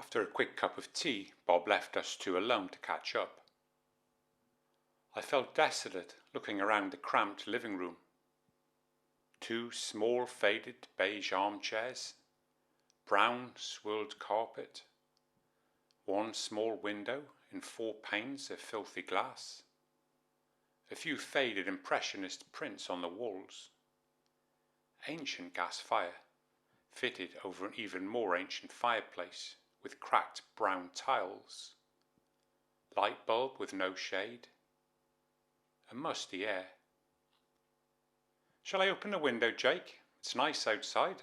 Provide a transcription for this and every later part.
After a quick cup of tea, Bob left us two alone to catch up. I felt desolate looking around the cramped living room. Two small faded beige armchairs, brown swirled carpet, one small window in 4 panes of filthy glass, a few faded impressionist prints on the walls, ancient gas fire fitted over an even more ancient fireplace with cracked brown tiles, light bulb with no shade, a musty air. "Shall I open the window, Jake? It's nice outside."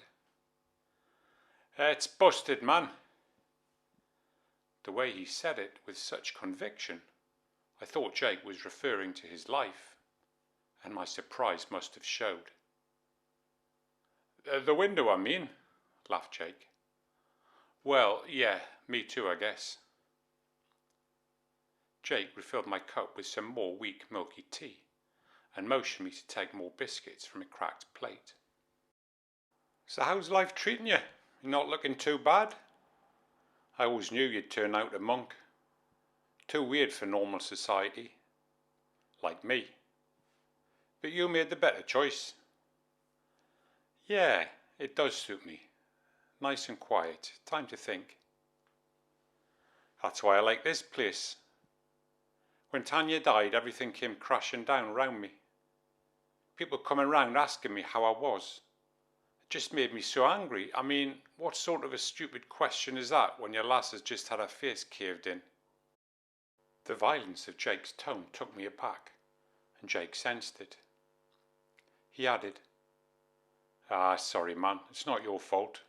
"It's busted, man." The way he said it with such conviction, I thought Jake was referring to his life, and my surprise must have showed. "The window, I mean," laughed Jake. "Well, yeah, me too, I guess." Jake refilled my cup with some more weak milky tea and motioned me to take more biscuits from a cracked plate. "So how's life treating you? You're not looking too bad? I always knew you'd turn out a monk. Too weird for normal society. Like me. But you made the better choice." "Yeah, it does suit me. Nice and quiet, time to think." "That's why I like this place. When Tanya died, everything came crashing down around me. People coming round asking me how I was. It just made me so angry. I mean, what sort of a stupid question is that when your lass has just had her face caved in?" The violence of Jake's tone took me aback, and Jake sensed it. He added, "Sorry, man, it's not your fault."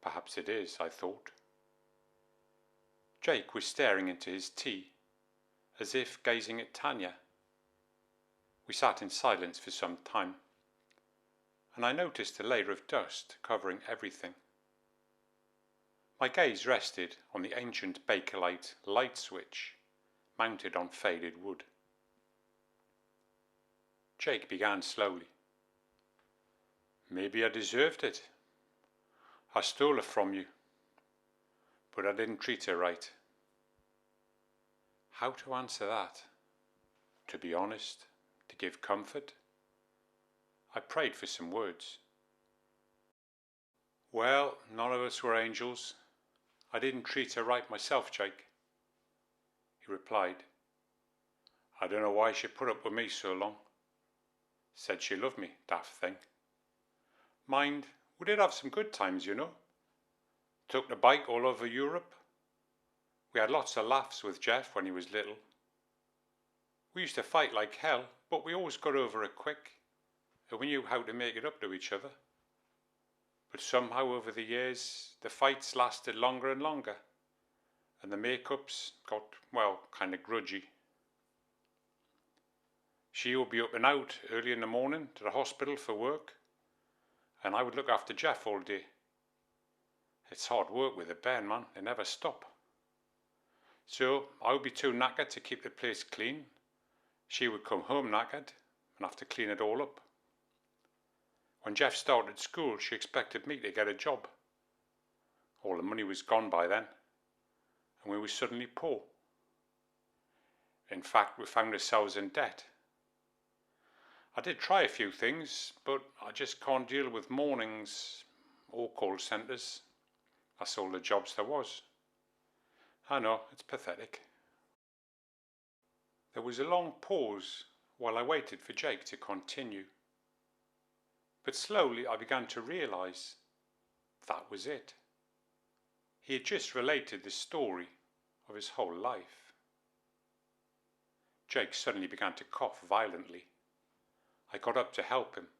Perhaps it is, I thought. Jake was staring into his tea, as if gazing at Tanya. We sat in silence for some time, and I noticed a layer of dust covering everything. My gaze rested on the ancient Bakelite light switch mounted on faded wood. Jake began slowly. "Maybe I deserved it. I stole her from you, but I didn't treat her right." How to answer that? To be honest? To give comfort? I prayed for some words. "Well, none of us were angels. I didn't treat her right myself, Jake." He replied, "I don't know why she put up with me so long. Said she loved me, daft thing. Mind, we did have some good times, you know. Took the bike all over Europe. We had lots of laughs with Jeff when he was little. We used to fight like hell, but we always got over it quick, and we knew how to make it up to each other. But somehow over the years, the fights lasted longer and longer, and the make-ups got, well, kind of grudgy. She would be up and out early in the morning to the hospital for work, and I would look after Jeff all day. It's hard work with a band, man. They never stop. So I would be too knackered to keep the place clean. She would come home knackered and have to clean it all up. When Jeff started school, she expected me to get a job. All the money was gone by then, and we were suddenly poor. In fact, we found ourselves in debt. I did try a few things, but I just can't deal with mornings or call centres. That's all the jobs there was. I know, it's pathetic." There was a long pause while I waited for Jake to continue. But slowly I began to realise that was it. He had just related the story of his whole life. Jake suddenly began to cough violently. I got up to help him,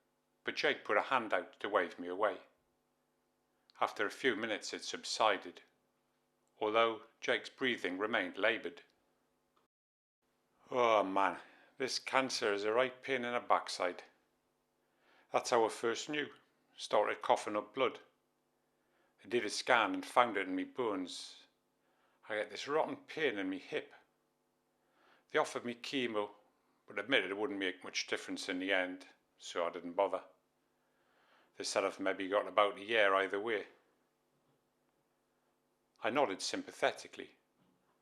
but Jake put a hand out to wave me away. After a few minutes it subsided, although Jake's breathing remained laboured. "Oh man, this cancer is a right pain in the backside. That's how I first knew. Started coughing up blood. They did a scan and found it in me bones. I get this rotten pain in me hip. They offered me chemo, but admitted it wouldn't make much difference in the end, so I didn't bother. They said I've maybe got about a year either way." I nodded sympathetically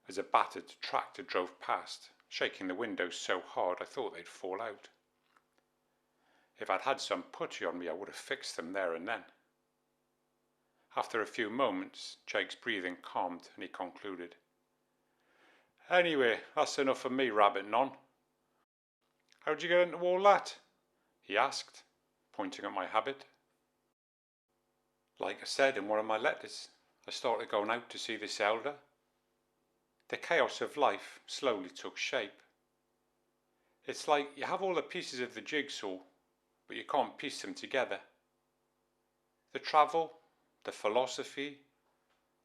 as a battered tractor drove past, shaking the windows so hard I thought they'd fall out. If I'd had some putty on me, I would have fixed them there and then. After a few moments, Jake's breathing calmed and he concluded, "Anyway, that's enough of me rabbiting on. How'd you get into all that?" he asked, pointing at my habit. Like I said in one of my letters, I started going out to see this elder. The chaos of life slowly took shape. It's like you have all the pieces of the jigsaw, but you can't piece them together. The travel, the philosophy,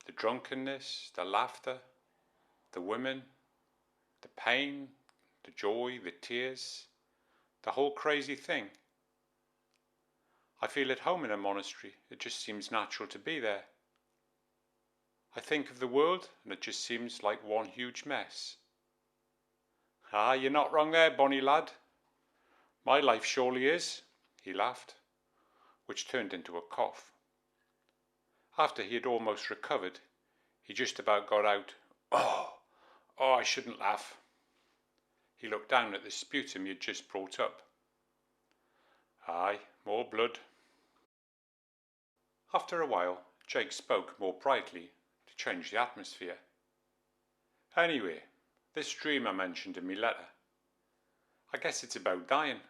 the drunkenness, the laughter, the women, the pain, the joy, the tears, the whole crazy thing. I feel at home in a monastery. It just seems natural to be there. I think of the world and it just seems like one huge mess. "Ah, you're not wrong there, bonny lad. My life surely is," he laughed, which turned into a cough. After he had almost recovered, he just about got out, Oh, I shouldn't laugh." He looked down at the sputum he had just brought up. "Aye, more blood." After a while, Jake spoke more brightly to change the atmosphere. "Anyway, this dream I mentioned in me letter, I guess it's about dying.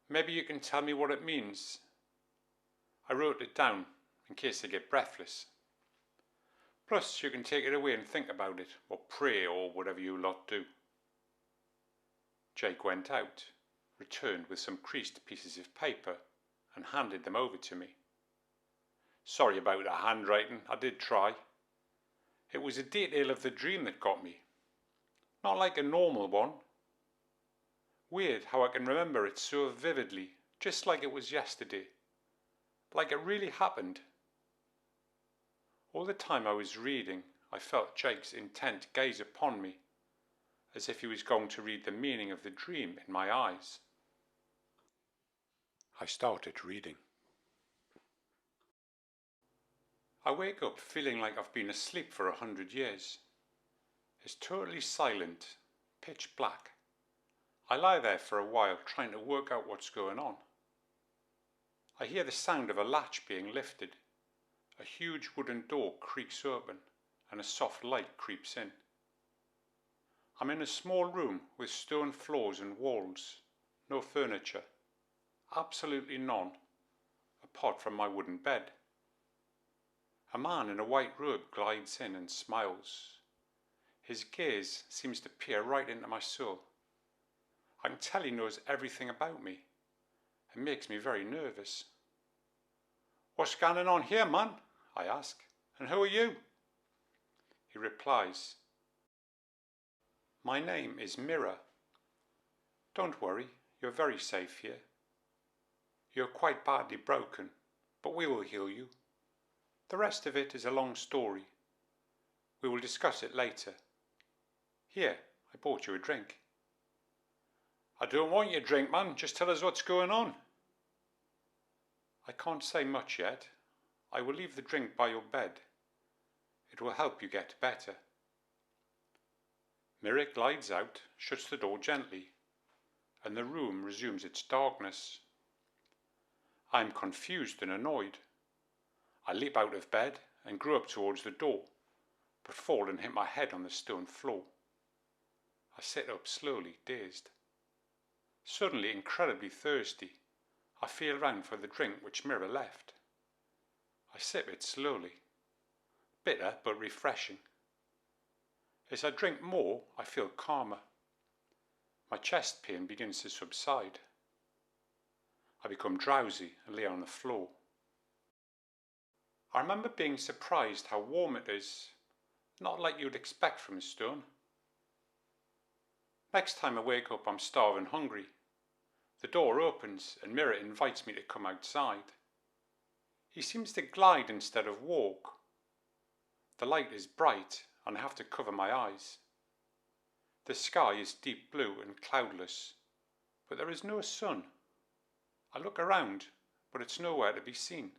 Maybe you can tell me what it means." I wrote it down in case I get breathless. Plus, you can take it away and think about it, or pray, or whatever you lot do. Jake went out, returned with some creased pieces of paper, and handed them over to me. Sorry about the handwriting, I did try. It was a detail of the dream that got me. Not like a normal one. Weird how I can remember it so vividly, just like it was yesterday. Like it really happened. All the time I was reading, I felt Jake's intent gaze upon me, as if he was going to read the meaning of the dream in my eyes. I started reading. I wake up feeling like I've been asleep for 100 years. It's totally silent, pitch black. I lie there for a while trying to work out what's going on. I hear the sound of a latch being lifted. A huge wooden door creaks open and a soft light creeps in. I'm in a small room with stone floors and walls, no furniture, absolutely none, apart from my wooden bed. A man in a white robe glides in and smiles. His gaze seems to peer right into my soul. I can tell he knows everything about me. It makes me very nervous. "What's going on here, man?" I ask. "And who are you?" He replies, "My name is Mirror. Don't worry, you're very safe here. You're quite badly broken, but we will heal you. The rest of it is a long story. We will discuss it later. Here, I bought you a drink." "I don't want your drink, man. Just tell us what's going on." "I can't say much yet. I will leave the drink by your bed. It will help you get better." Mirror glides out, shuts the door gently, and the room resumes its darkness. I am confused and annoyed. I leap out of bed and grow up towards the door, but fall and hit my head on the stone floor. I sit up slowly, dazed. Suddenly incredibly thirsty, I feel round for the drink which Mirror left. I sip it slowly. Bitter but refreshing. As I drink more, I feel calmer. My chest pain begins to subside. I become drowsy and lay on the floor. I remember being surprised how warm it is, not like you'd expect from a stone. Next time I wake up, I'm starving hungry. The door opens and Mirror invites me to come outside. He seems to glide instead of walk. The light is bright and I have to cover my eyes. The sky is deep blue and cloudless, but there is no sun. I look around, but it's nowhere to be seen.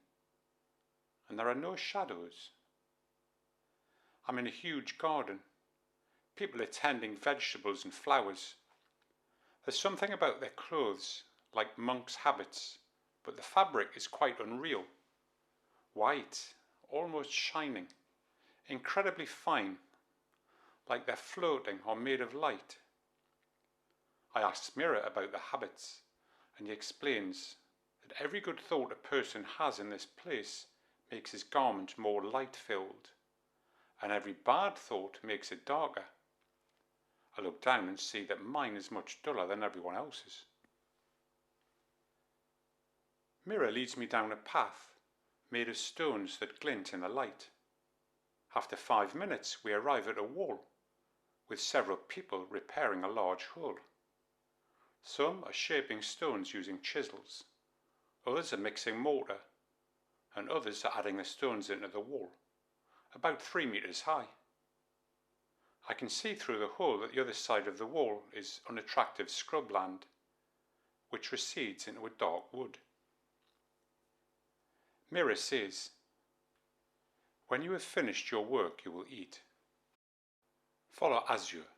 And there are no shadows. I'm in a huge garden. People are tending vegetables and flowers. There's something about their clothes, like monks' habits, but the fabric is quite unreal. White, almost shining, incredibly fine, like they're floating or made of light. I asked Mirror about the habits, and he explains that every good thought a person has in this place makes his garment more light-filled, and every bad thought makes it darker. I look down and see that mine is much duller than everyone else's. Mirror leads me down a path made of stones that glint in the light. After 5 minutes we arrive at a wall, with several people repairing a large hole. Some are shaping stones using chisels, others are mixing mortar, and others are adding the stones into the wall, about 3 meters high. I can see through the hole that the other side of the wall is unattractive scrubland, which recedes into a dark wood. Mirror says, "When you have finished your work you will eat. Follow Azure,"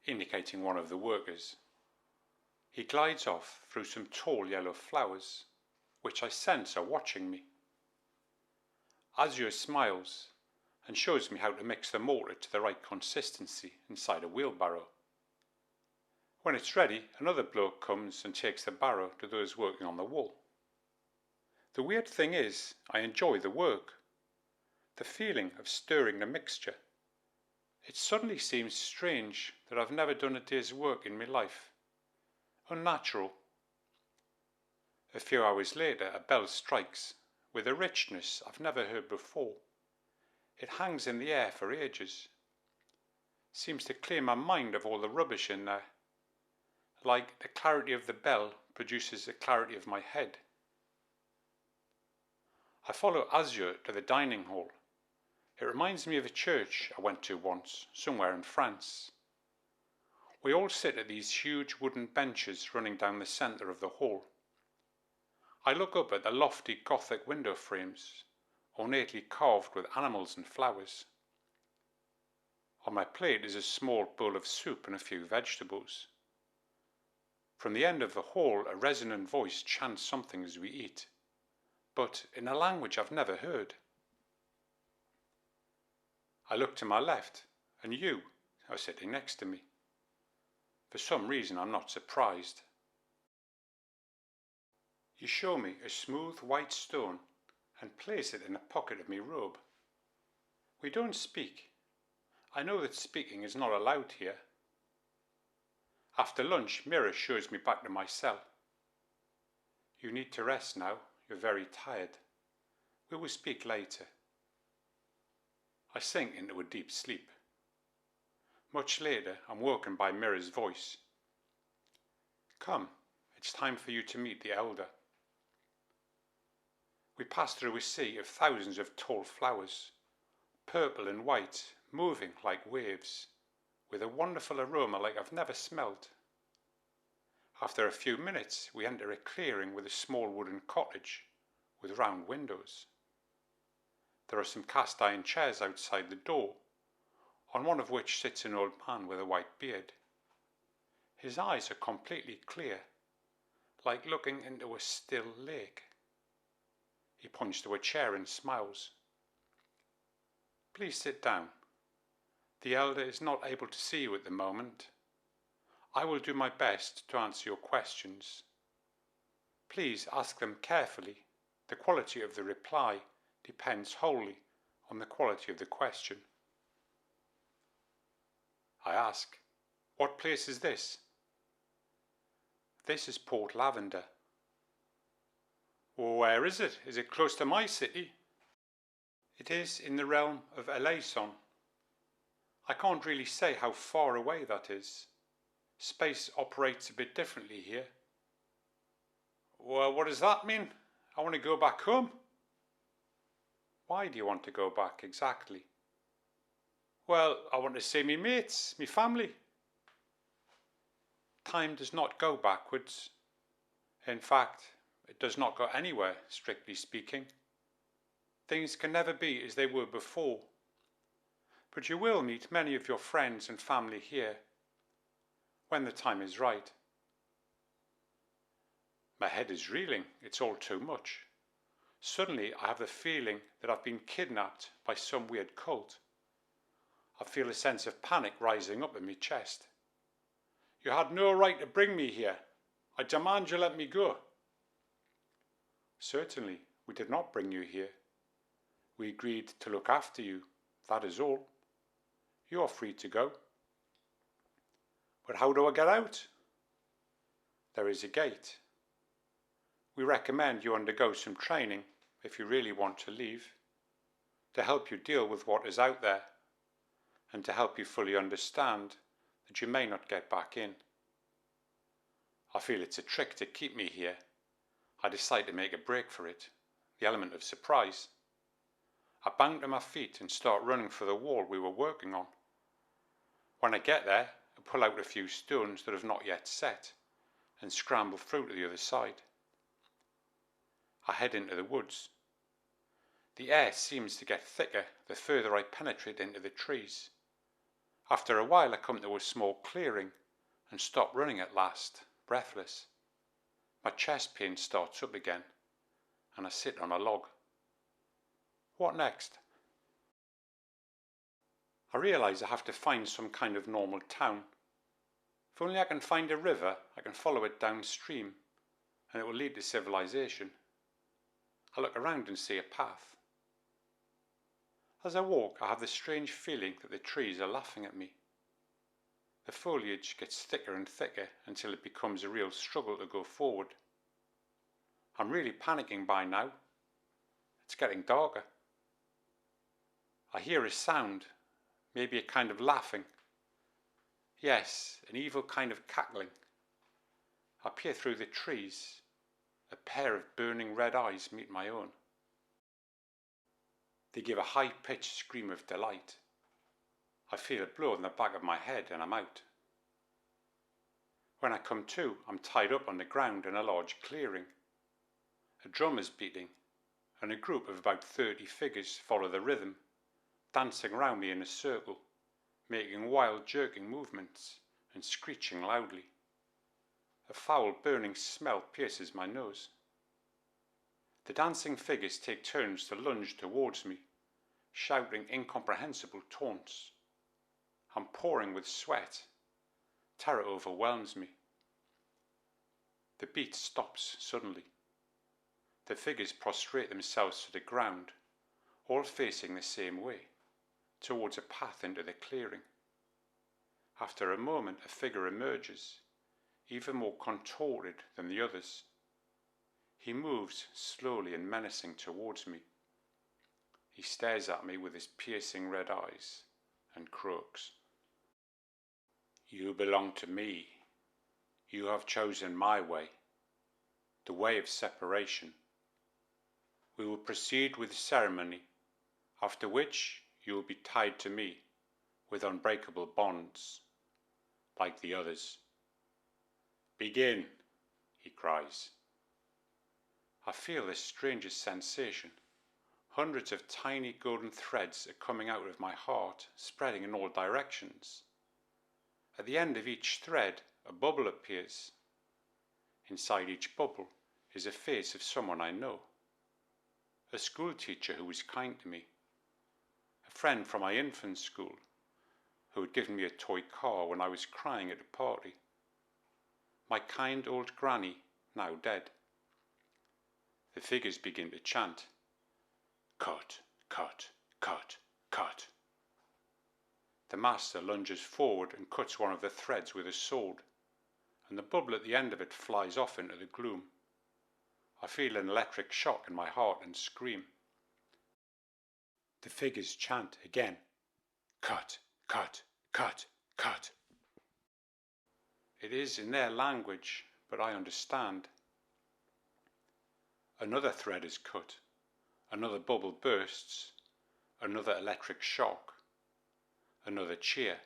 indicating one of the workers. He glides off through some tall yellow flowers, which I sense are watching me. Azure smiles and shows me how to mix the mortar to the right consistency inside a wheelbarrow. When it's ready, another bloke comes and takes the barrow to those working on the wall. The weird thing is, I enjoy the work. The feeling of stirring the mixture. It suddenly seems strange that I've never done a day's work in my life. Unnatural. A few hours later a bell strikes, with a richness I've never heard before. It hangs in the air for ages. Seems to clear my mind of all the rubbish in there. Like the clarity of the bell produces the clarity of my head. I follow Azure to the dining hall. It reminds me of a church I went to once, somewhere in France. We all sit at these huge wooden benches running down the centre of the hall. I look up at the lofty Gothic window frames, ornately carved with animals and flowers. On my plate is a small bowl of soup and a few vegetables. From the end of the hall a resonant voice chants something as we eat, but in a language I've never heard. I look to my left, and you are sitting next to me. For some reason I'm not surprised. You show me a smooth white stone and place it in a pocket of my robe. We don't speak. I know that speaking is not allowed here. After lunch, Mirror shows me back to my cell. You need to rest now. You're very tired. We will speak later. I sink into a deep sleep. Much later, I'm woken by Mirror's voice. Come, it's time for you to meet the elder. We pass through a sea of thousands of tall flowers, purple and white, moving like waves, with a wonderful aroma like I've never smelt. After a few minutes, we enter a clearing with a small wooden cottage with round windows. There are some cast iron chairs outside the door, on one of which sits an old man with a white beard. His eyes are completely clear, like looking into a still lake. He points to a chair and smiles. Please sit down. The elder is not able to see you at the moment. I will do my best to answer your questions. Please ask them carefully. The quality of the reply depends wholly on the quality of the question. I ask, what place is this? This is Port Lavender. Where is it? Is it close to my city? It is in the realm of Elaison. I can't really say how far away that is. Space operates a bit differently here. Well, what does that mean? I want to go back home. Why do you want to go back exactly? Well, I want to see me mates, me family. Time does not go backwards. In fact, it does not go anywhere, strictly speaking. Things can never be as they were before. but you will meet many of your friends and family here when the time is right. My head is reeling, it's all too much. Suddenly I have the feeling that I've been kidnapped by some weird cult. I feel a sense of panic rising up in my chest. You had no right to bring me here. I demand you let me go. Certainly, we did not bring you here. We agreed to look after you, that is all. You are free to go. But how do I get out? There is a gate. We recommend you undergo some training if you really want to leave, to help you deal with what is out there, and to help you fully understand that you may not get back in. I feel it's a trick to keep me here. I decide to make a break for it, the element of surprise. I bound to my feet and start running for the wall we were working on. When I get there, I pull out a few stones that have not yet set and scramble through to the other side. I head into the woods. The air seems to get thicker the further I penetrate into the trees. After a while I come to a small clearing and stop running at last, breathless. My chest pain starts up again and I sit on a log. What next? I realise I have to find some kind of normal town. If only I can find a river, I can follow it downstream and it will lead to civilization. I look around and see a path. As I walk, I have the strange feeling that the trees are laughing at me. The foliage gets thicker and thicker until it becomes a real struggle to go forward. I'm really panicking by now. It's getting darker. I hear a sound, maybe a kind of laughing. Yes, an evil kind of cackling. I peer through the trees. A pair of burning red eyes meet my own. They give a high-pitched scream of delight. I feel a blow on the back of my head and I'm out. When I come to, I'm tied up on the ground in a large clearing. A drum is beating, and a group of about 30 figures follow the rhythm, dancing round me in a circle, making wild jerking movements and screeching loudly. A foul burning smell pierces my nose. The dancing figures take turns to lunge towards me, shouting incomprehensible taunts. I'm pouring with sweat. Terror overwhelms me. The beat stops suddenly. The figures prostrate themselves to the ground, all facing the same way, towards a path into the clearing. After a moment, a figure emerges, even more contorted than the others. He moves slowly and menacing towards me. He stares at me with his piercing red eyes and croaks. You belong to me. You have chosen my way, the way of separation. We will proceed with ceremony, after which you will be tied to me with unbreakable bonds, like the others. Begin, he cries. I feel the strangest sensation. Hundreds of tiny golden threads are coming out of my heart, spreading in all directions. At the end of each thread, a bubble appears. Inside each bubble is a face of someone I know. A school teacher who was kind to me. A friend from my infant school who had given me a toy car when I was crying at a party. My kind old granny, now dead. The figures begin to chant. Cut, cut, cut, cut. The master lunges forward and cuts one of the threads with a sword, and the bubble at the end of it flies off into the gloom. I feel an electric shock in my heart and scream. The figures chant again. Cut, cut, cut, cut. It is in their language, but I understand. Another thread is cut. Another bubble bursts. Another electric shock. Another cheer.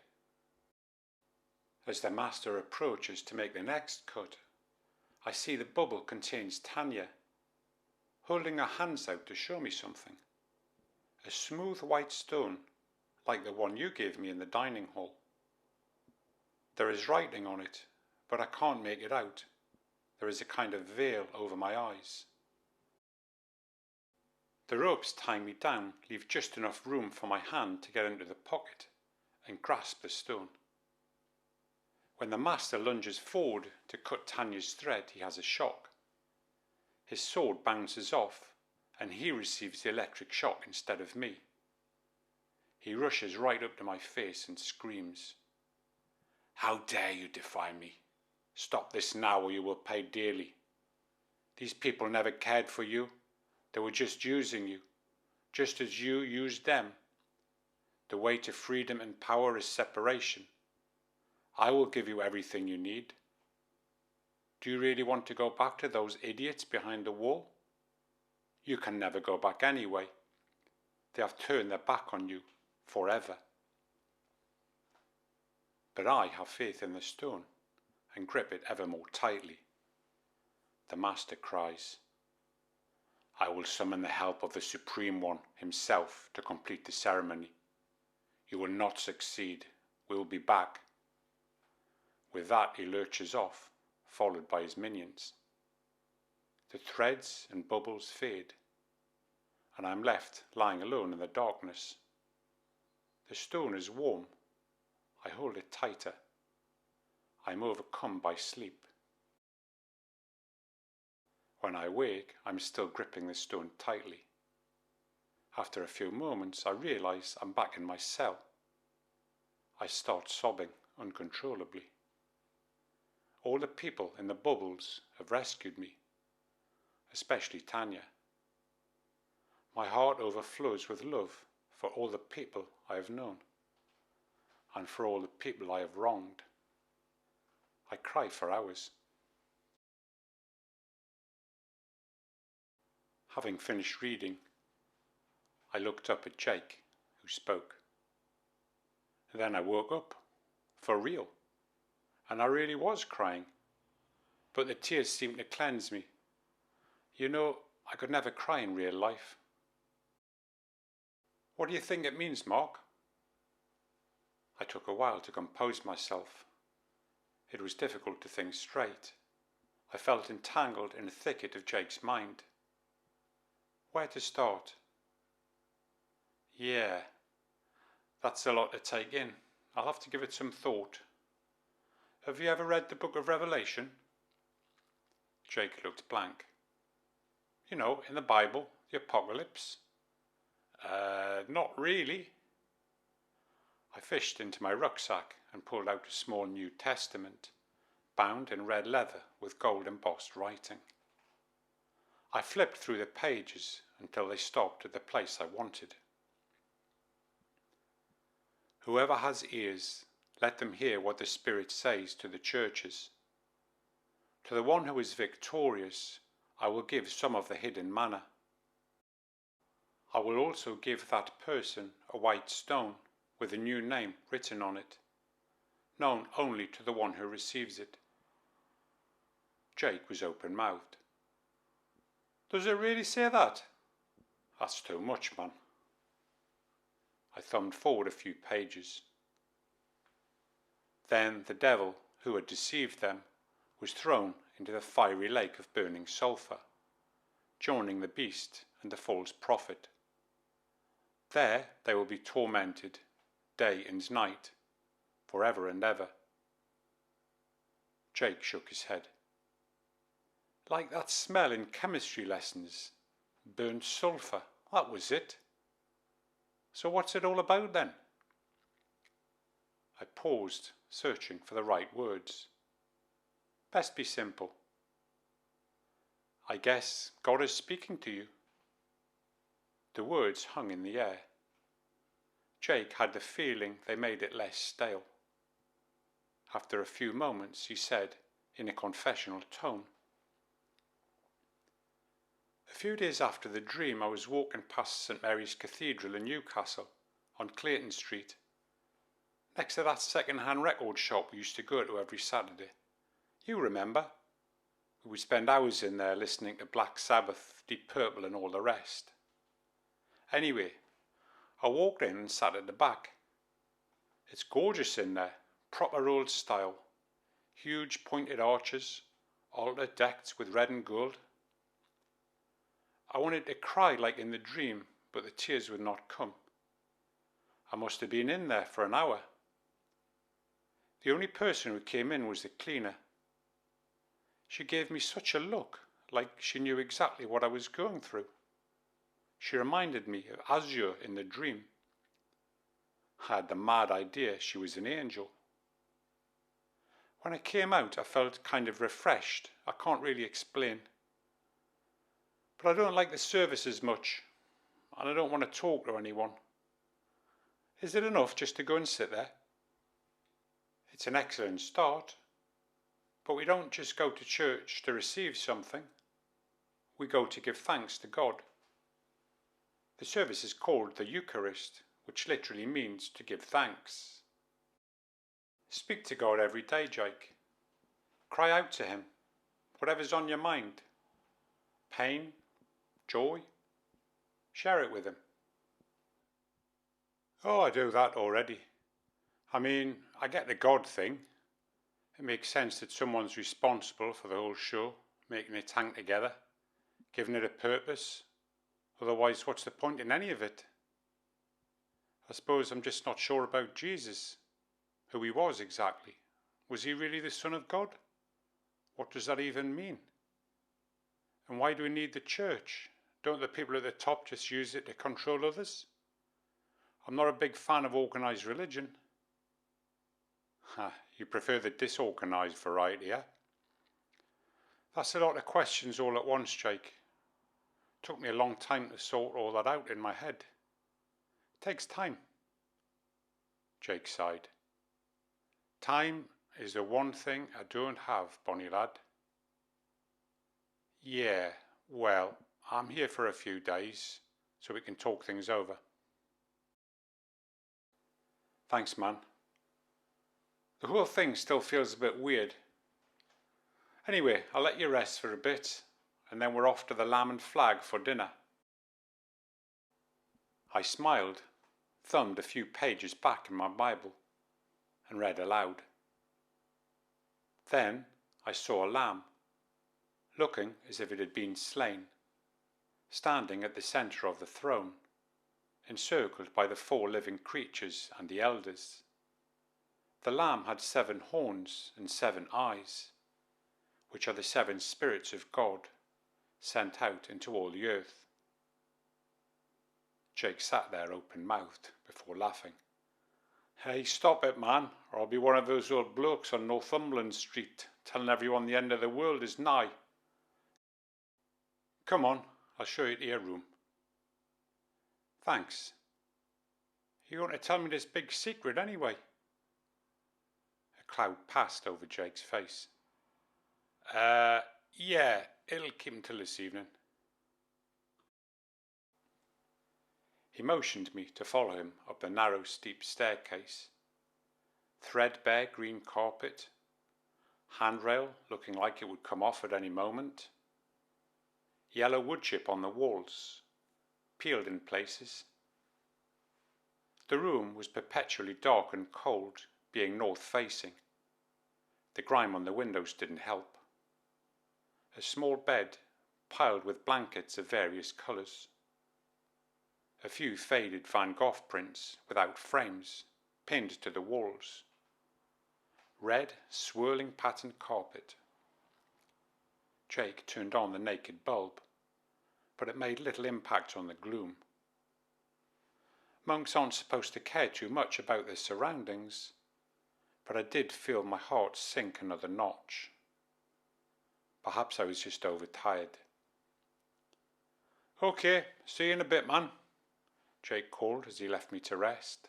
As the master approaches to make the next cut, I see the bubble contains Tanya, holding her hands out to show me something. A smooth white stone, like the one you gave me in the dining hall. There is writing on it, but I can't make it out. There is a kind of veil over my eyes. The ropes tying me down leave just enough room for my hand to get into the pocket and grasp the stone. When the master lunges forward to cut Tanya's thread, he has a shock. His sword bounces off, and he receives the electric shock instead of me. He rushes right up to my face and screams, "How dare you defy me? Stop this now or you will pay dearly. These people never cared for you. They were just using you, just as you used them. The way to freedom and power is separation. I will give you everything you need. Do you really want to go back to those idiots behind the wall? You can never go back anyway. They have turned their back on you forever." But I have faith in the stone and grip it ever more tightly. The master cries, "I will summon the help of the Supreme One himself to complete the ceremony. You will not succeed. We will be back." With that he lurches off, followed by his minions. The threads and bubbles fade, and I am left lying alone in the darkness. The stone is warm. I hold it tighter. I am overcome by sleep. When I wake, I am still gripping the stone tightly. After a few moments, I realize I'm back in my cell. I start sobbing uncontrollably. All the people in the bubbles have rescued me, especially Tanya. My heart overflows with love for all the people I have known, and for all the people I have wronged. I cry for hours. Having finished reading, I looked up at Jake, who spoke. Then I woke up, for real, and I really was crying, but the tears seemed to cleanse me. You know, I could never cry in real life. What do you think it means, Mark? I took a while to compose myself. It was difficult to think straight. I felt entangled in a thicket of Jake's mind. Where to start? Yeah, that's a lot to take in. I'll have to give it some thought. Have you ever read the book of Revelation? Jake looked blank. You know, in the Bible, the Apocalypse. Not really. I fished into my rucksack and pulled out a small New Testament, bound in red leather with gold embossed writing. I flipped through the pages until they stopped at the place I wanted. Whoever has ears, let them hear what the Spirit says to the churches. To the one who is victorious, I will give some of the hidden manna. I will also give that person a white stone with a new name written on it, known only to the one who receives it. Jake was open-mouthed. Does it really say that? That's too much, man. I thumbed forward a few pages. Then the devil who had deceived them was thrown into the fiery lake of burning sulphur, joining the beast and the false prophet. There they will be tormented day and night, forever and ever. Jake shook his head. Like that smell in chemistry lessons. Burnt sulphur, that was it. So what's it all about then? I paused, searching for the right words. Best be simple. I guess God is speaking to you. The words hung in the air. Jake had the feeling they made it less stale. After a few moments, he said, in a confessional tone, A few days after the dream, I was walking past St Mary's Cathedral in Newcastle, on Clayton Street, next to that second-hand record shop we used to go to every Saturday. You remember? We would spend hours in there listening to Black Sabbath, Deep Purple and all the rest. Anyway, I walked in and sat at the back, It's gorgeous in there, proper old style. Huge pointed arches, altar decked with red and gold. I wanted to cry like in the dream, but the tears would not come. I must have been in there for an hour. The only person who came in was the cleaner. She gave me such a look, like she knew exactly what I was going through. She reminded me of Azure in the dream. I had the mad idea she was an angel. When I came out, I felt kind of refreshed. I can't really explain. But I don't like the service as much, and I don't want to talk to anyone. Is it enough just to go and sit there? It's an excellent start, but we don't just go to church to receive something. We go to give thanks to God. The service is called the Eucharist, which literally means to give thanks. Speak to God every day, Jake. Cry out to him, whatever's on your mind. Pain, joy, share it with him. Oh, I do that already. I mean, I get the God thing. It makes sense that someone's responsible for the whole show, making it hang together, giving it a purpose. Otherwise, what's the point in any of it? I suppose I'm just not sure about Jesus, who he was exactly. Was he really the Son of God? What does that even mean? And why do we need the church? Don't the people at the top just use it to control others? I'm not a big fan of organised religion. You prefer the disorganised variety, eh? That's a lot of questions all at once, Jake. Took me a long time to sort all that out in my head. It takes time. Jake sighed. Time is the one thing I don't have, Bonnie lad. Yeah, well, I'm here for a few days, so we can talk things over. Thanks, man. The whole thing still feels a bit weird. Anyway, I'll let you rest for a bit, and then we're off to the Lamb and Flag for dinner. I smiled, thumbed a few pages back in my Bible, and read aloud. Then I saw a lamb, looking as if it had been slain, standing at the centre of the throne, encircled by the 4 living creatures and the elders. The lamb had 7 horns and 7 eyes, which are the 7 spirits of God sent out into all the earth. Jake sat there open-mouthed before laughing. Hey, stop it, man, or I'll be one of those old blokes on Northumberland Street telling everyone the end of the world is nigh. Come on, I'll show you to your room. Thanks. You want to tell me this big secret anyway? A cloud passed over Jake's face. Yeah, it'll keep until this evening. He motioned me to follow him up the narrow, steep staircase. Threadbare green carpet, handrail looking like it would come off at any moment, yellow wood chip on the walls, peeled in places. The room was perpetually dark and cold, being north-facing. The grime on the windows didn't help. A small bed, piled with blankets of various colours. A few faded Van Gogh prints without frames, pinned to the walls. Red, swirling patterned carpet. Jake turned on the naked bulb, but it made little impact on the gloom. Monks aren't supposed to care too much about their surroundings, but I did feel my heart sink another notch. Perhaps I was just overtired. Okay, see you in a bit, man, Jake called as he left me to rest.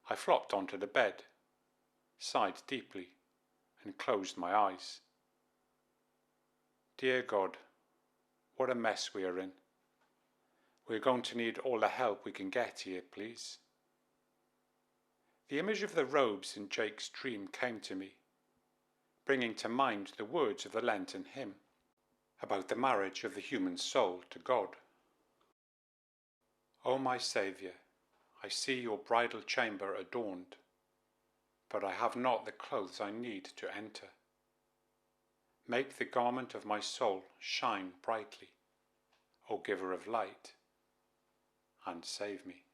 I flopped onto the bed, sighed deeply, and closed my eyes. Dear God, what a mess we are in. We're going to need all the help we can get here, please. The image of the robes in Jake's dream came to me, bringing to mind the words of the Lenten hymn about the marriage of the human soul to God. O my Saviour, I see your bridal chamber adorned, but I have not the clothes I need to enter. Make the garment of my soul shine brightly, O Giver of light, and save me.